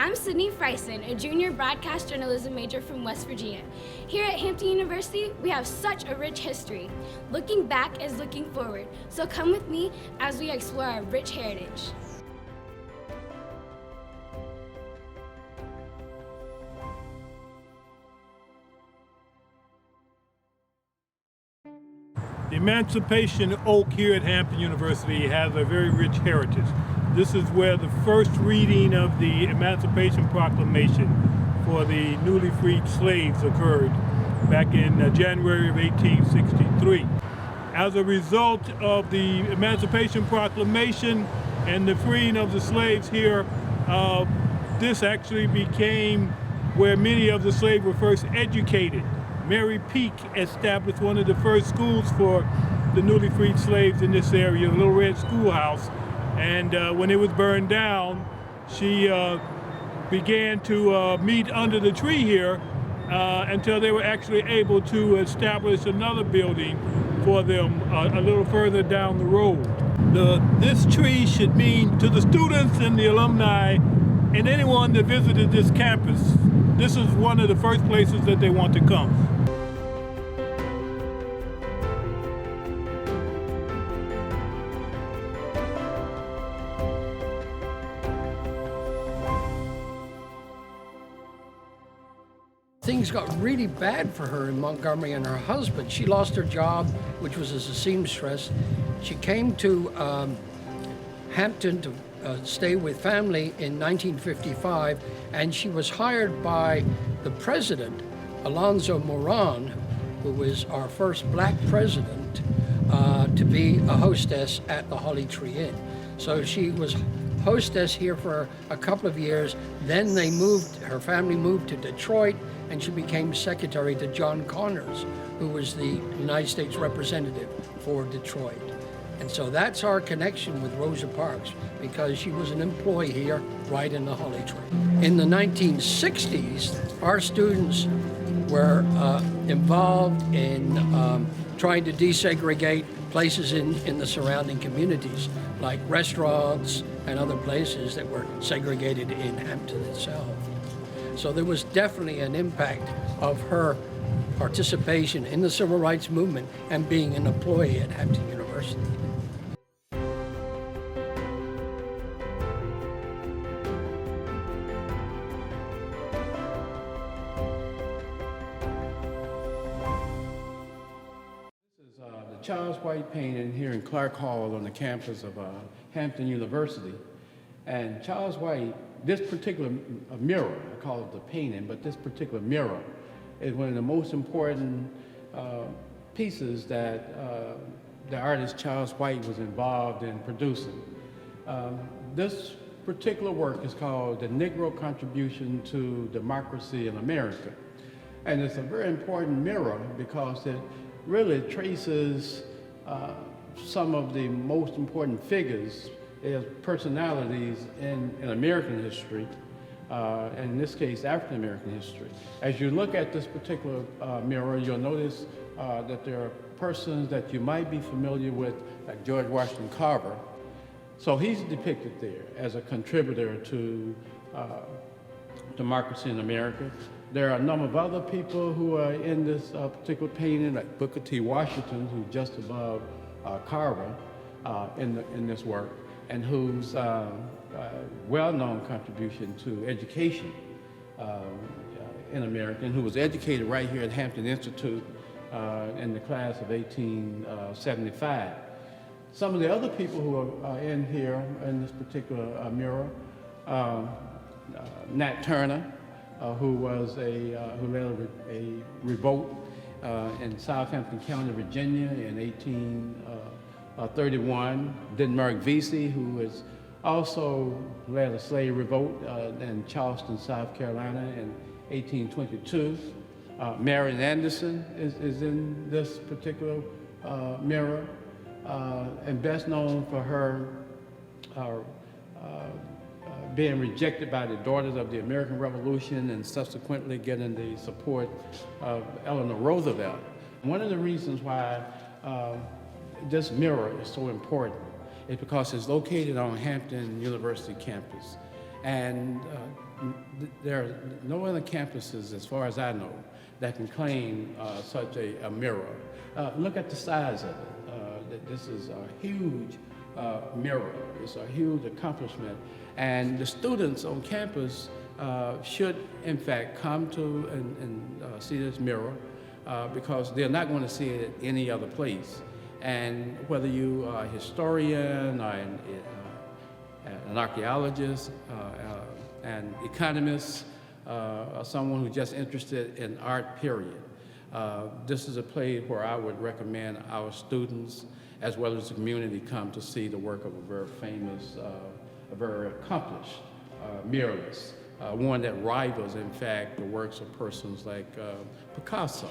I'm Sydney Freisen, a junior broadcast journalism major from West Virginia. Here at Hampton University, we have such a rich history. Looking back is looking forward, so come with me as we explore our rich heritage. The Emancipation Oak here at Hampton University has a very rich heritage. This is where the first reading of the Emancipation Proclamation for the newly freed slaves occurred back in January of 1863. As a result of the Emancipation Proclamation and the freeing of the slaves here, this actually became where many of the slaves were first educated. Mary Peak established one of the first schools for the newly freed slaves in this area, the Little Red Schoolhouse. And when it was burned down, she began to meet under the tree here until they were actually able to establish another building for them a little further down the road. This tree should mean to the students and the alumni and anyone that visited this campus, this is one of the first places that they want to come. Things got really bad for her in Montgomery and her husband. She lost her job, which was as a seamstress. She came to Hampton to stay with family in 1955, and she was hired by the president, Alonzo Moran, who was our first black president, to be a hostess at the Holly Tree Inn. So she was hostess here for a couple of years. Then her family moved to Detroit, and she became secretary to John Connors, who was the United States representative for Detroit. And so that's our connection with Rosa Parks, because she was an employee here right in the Holly Tree. In the 1960s, our students were involved in trying to desegregate places in the surrounding communities, like restaurants and other places that were segregated in Hampton itself. So there was definitely an impact of her participation in the civil rights movement and being an employee at Hampton University. This is the Charles White painting here in Clarke Hall on the campus of Hampton University. And Charles White, this particular mural, I call it the painting, but this particular mural is one of the most important pieces that the artist Charles White was involved in producing. This particular work is called The Negro Contribution to Democracy in America. And it's a very important mural because it really traces some of the most important figures as personalities in American history, and in this case, African American history. As you look at this particular mural, you'll notice that there are persons that you might be familiar with, like George Washington Carver. So he's depicted there as a contributor to democracy in America. There are a number of other people who are in this particular painting, like Booker T. Washington, who's just above Carver in this work, and whose well-known contribution to education in America, and who was educated right here at Hampton Institute in the class of 1875. Some of the other people who are in here in this particular mural, Nat Turner, who led a revolt in Southampton County, Virginia in 1831. Denmark Vesey, who has also led a slave revolt in Charleston, South Carolina in 1822. Marian Anderson is in this particular mural, and best known for her being rejected by the Daughters of the American Revolution and subsequently getting the support of Eleanor Roosevelt. One of the reasons why this mural is so important is because it's located on Hampton University campus. And there are no other campuses, as far as I know, that can claim such a mural. Look at the size of it. This is a huge mural. It's a huge accomplishment. And the students on campus should, in fact, come to and see this mural because they're not going to see it any other place. And whether you are a historian or an archaeologist, an economist, or someone who's just interested in art, period, this is a place where I would recommend our students as well as the community come to see the work of a very famous, a very accomplished muralist, one that rivals, in fact, the works of persons like Picasso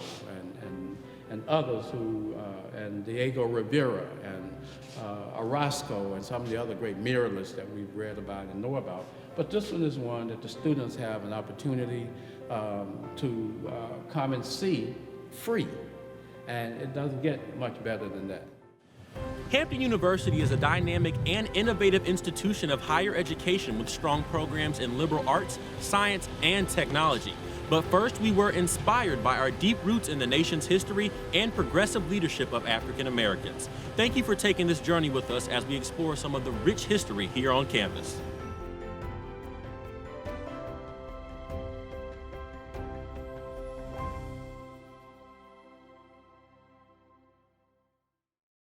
and others who, and Diego Rivera and Orozco and some of the other great muralists that we've read about and know about. But this one is one that the students have an opportunity to come and see free. And it doesn't get much better than that. Hampton University is a dynamic and innovative institution of higher education with strong programs in liberal arts, science, and technology. But first, we were inspired by our deep roots in the nation's history and progressive leadership of African Americans. Thank you for taking this journey with us as we explore some of the rich history here on campus.